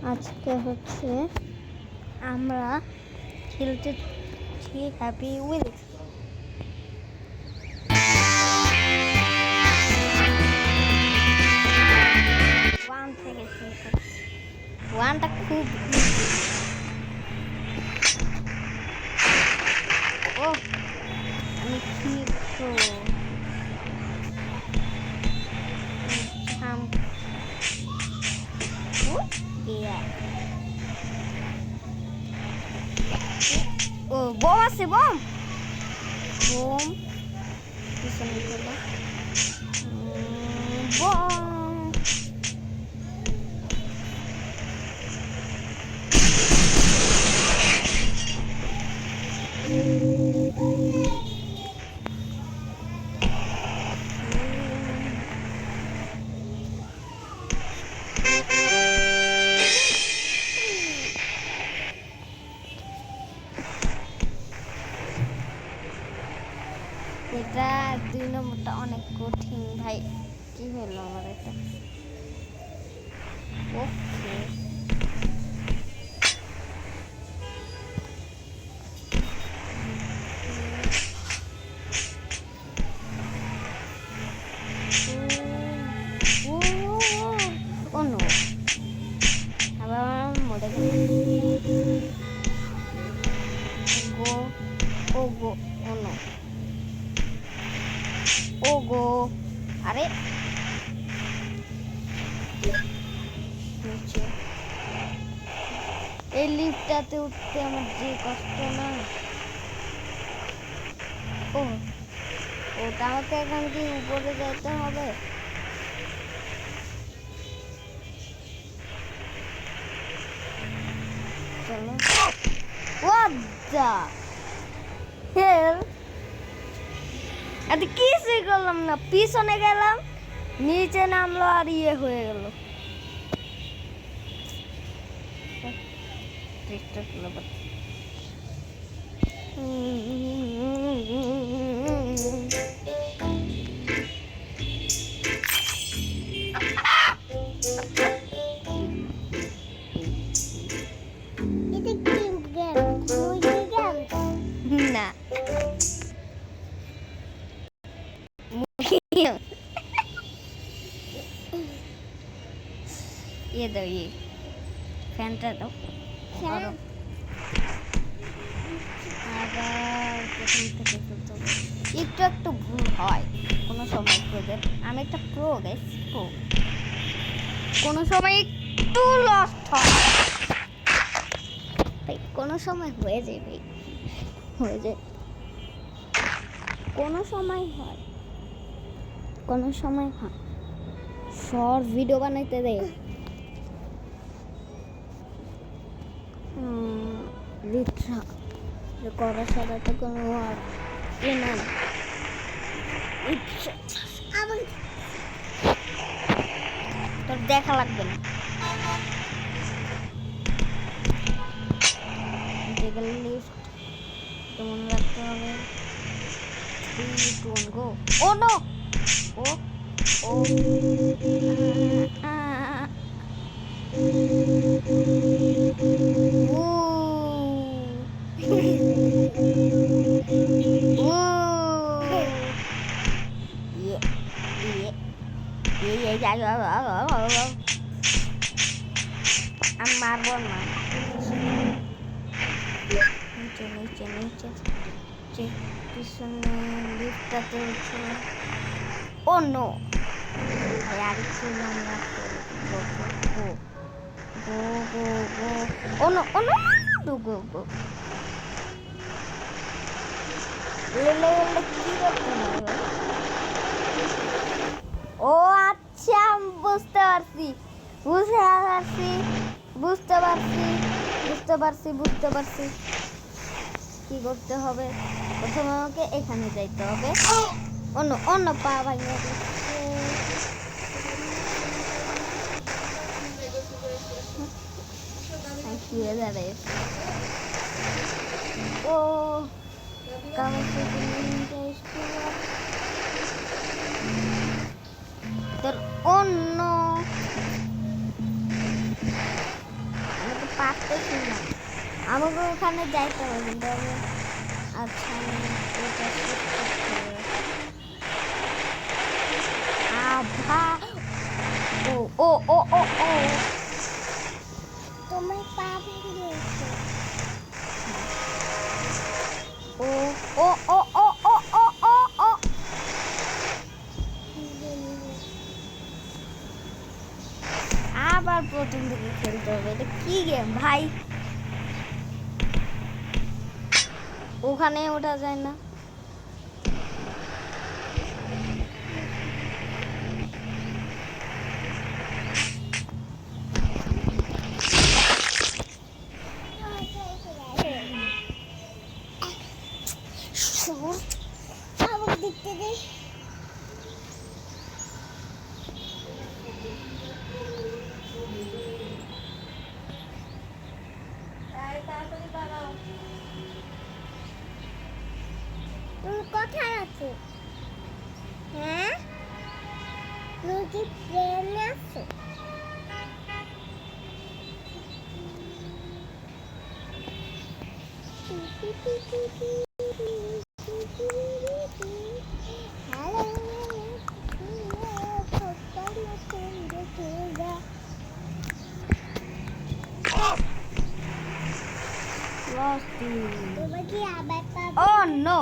আজকে হচ্ছে আমরা খেলতেছি হ্যাপি উইলস। ওয়ান থেকে শুরু করি। ওয়ানটা খুব ও আমি কি ও বম আছে, বম বম পিছনে গেল বম। এটা 2 নম্বরটা অনেক কঠিন ভাই। কি হলো আমার এটা? ওকে ও নো, আবার মরে গেল। গো ও গো ও নো ও গো। আরে নিচে এই লিফটটাতে উঠতে আমার যে কষ্ট না। ও ওটা আমাকে এখান থেকে উপরে যেতে হবে। চলো what the hell, আরে কিছুই করলাম না, পিছনে গেলাম, নিচে নামলো আর ইয়ে হয়ে গেল। না ये दो, ये फैंटा दो। একটু একটু ভুল হয় কোনো সময় প্রোদের। আমি একটা প্রো গাইস, প্রো। কোনো সময় একটু লস্ট হয়, তাই কোনো সময় হয়ে যায় ভাই, হয়ে যায়। কোনো সময় হয়, কোনো সময় হয়। শর্ট ভিডিও বানাইতে দেয় লিট্রা করার সাথে তো কোনো আর এ নাই। তোর দেখা লাগবে না, লিফট তো মনে রাখতে হবে। 3 2 1 গো। ও নো, ও ও আমি মারবো না। নিচে নিচে নিচে পিছনে লিফটটাতে উঠে। ও নো, আর একটু লম্বা গো গো গো গো গো। ও নো ও নো গো গো গো। লেলে কি করতে হবে? ও আচ্ছা, বুঝতে পারছি বুঝতে পারছি বুঝতে পারছি বুঝতে পারছি বুঝতে পারছি কি করতে হবে। প্রথমে আমাকে এখানে যাইতে হবে। অন্য অন্য পা ভাঙিয়ে দাঁড়ায়। ও তোর অন্য পারতেছি না। আমাকে ওখানে যাইতে হবে কিন্তু আমি আচ্ছা আমি এটা শেষ করতে হবে। আভা ও ও ও ও ও তোমার পা ভেঙে গেছে। ও ও ও ও ও ও ও ও আবার প্রথম থেকে খেলতে হবে। এটা কি গেম ভাই? ওখানে ওঠা যায় না। আমার দেখতে দে। তুমি কোথায় আছো? হ্যাঁ, তুমি কি ট্রেনে আছো? তোমার কি আবার পাবে? Oh no!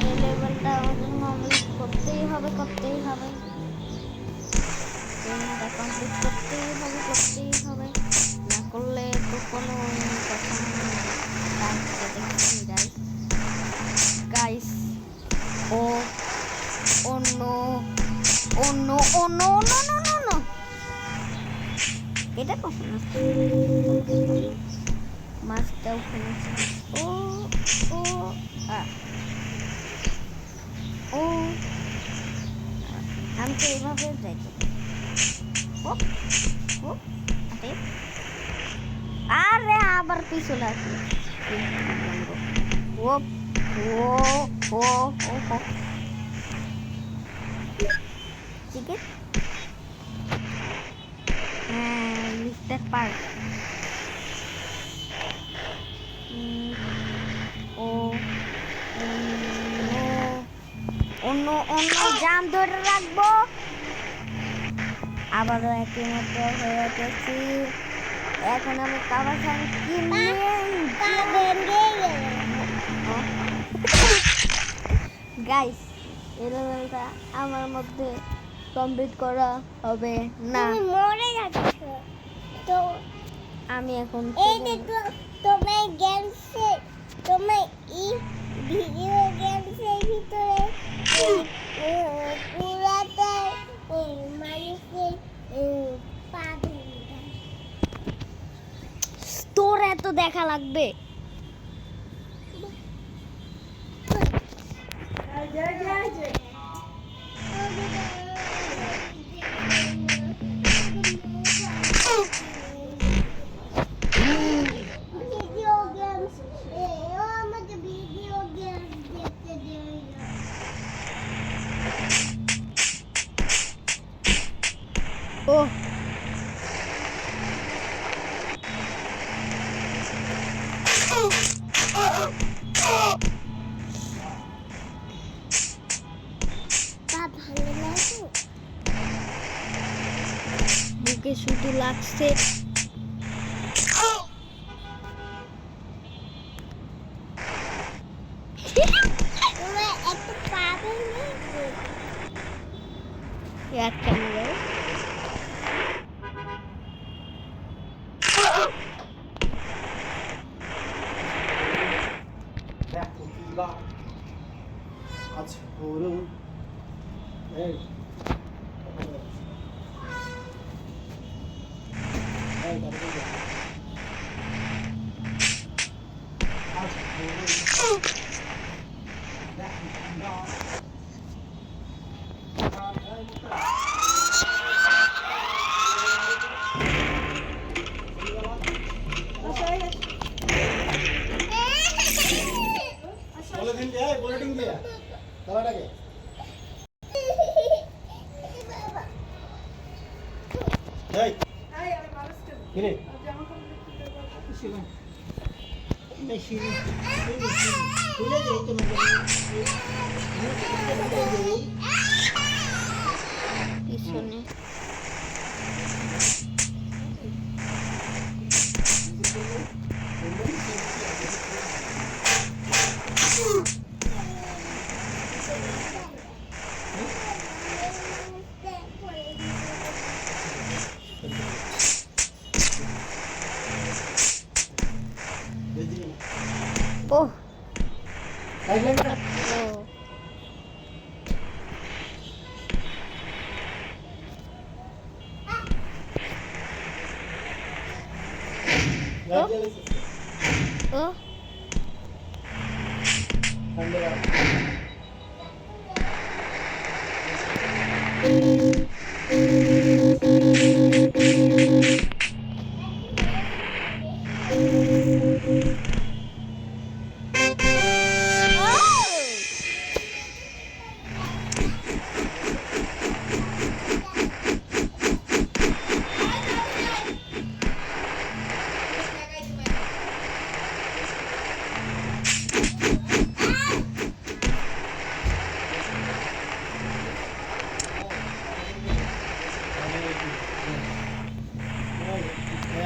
এই লেভেলটা আমাদের কমপ্লিট করতেই হবে করতেই হবে। গেমটা কমপ্লিট করতেই হবে করতেই হবে। না করলে তো কোনো কথা নেই। দেখছি guys oh oh no oh no oh no no no no no এটা কখন আসছে? মাছটা ওখানে ও ও আ ও আমি তো এভাবে যাইতে ও ও আরে আরে আবার পিছনে আসলো ও ও ও ও ও চিকেন হ্যাঁ মিস্টার পার্ক ও অন্য অন্য জাম ধরে রাখবো। আবারও একই মতো হয়ে গেছি। এখন আমি কাবার সাথে গাইস এই লেভেলটা আমার মধ্যে কমপ্লিট করা হবে না। তুমি মরে যাচ্ছ তো। আমি এখন এই দেখো তোমার গেমসে, তোমার এই ভিডিও গেমসের ভিতরে পুরাটা মানুষের পা ভেঙে যায়। তোর এত দেখা লাগবে। ভিডিও গেমস আমাকে ভিডিও গেমস দেখতে দেয় না। ও পা ভালো না তো? বুকে শুধু লাগছে। তোমার একটু পা ভেঙে একটা নিয়ে আচ্ছা ওরও এই বলে দিন যে বলে দিন যে তালাটাকে কিরে বেশি খুলে দেই তোমাকে পিছনে ও লাইট লাগবে না ও লাইট জ্বালাইছে ও ঠান্ডা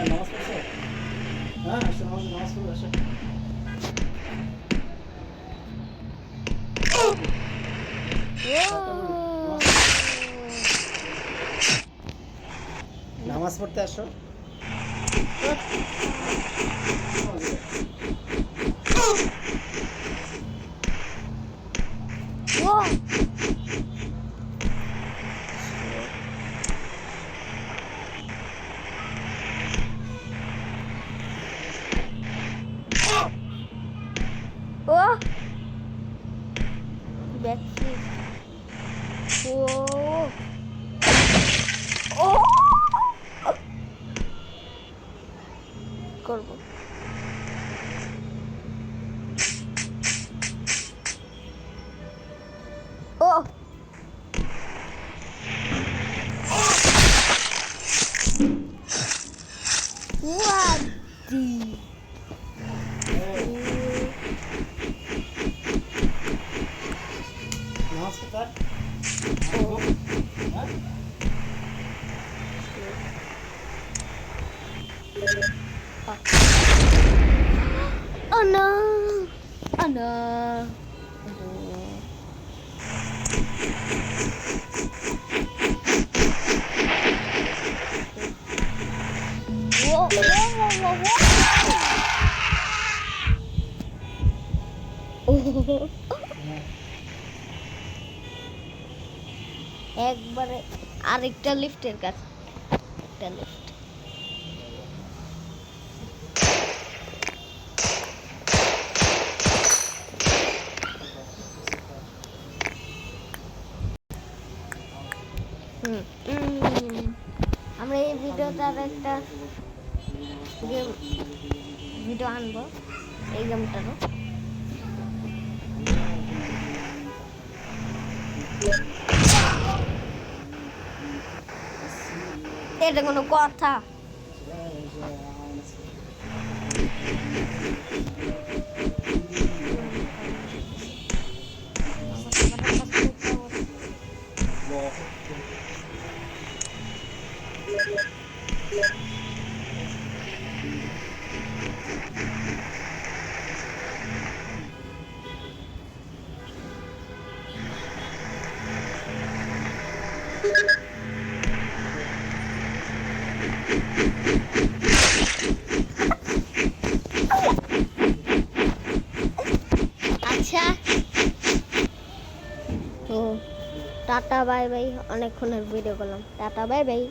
নামাজ পড়ছো হ্যাঁ আসো নামাজ পড়ো আসো নামাজ পড়তে আসো ও ও দেখছি ও ও করব ও ওয়াদি নামাজ পড়তে হ্যাঁ Oh no! Oh no! Whoa, whoa, whoa, whoa, whoa! একবারে আরেকটা লিফটের কাছে একটা লিফট আমরা এই ভিডিওটার একটা গেম ভিডিও আনবো এই গেমটারও এটা কোনো কথা আচ্ছা তো টাটা বাই বাই অনেকক্ষণের ভিডিও করলাম টাটা বাই বাই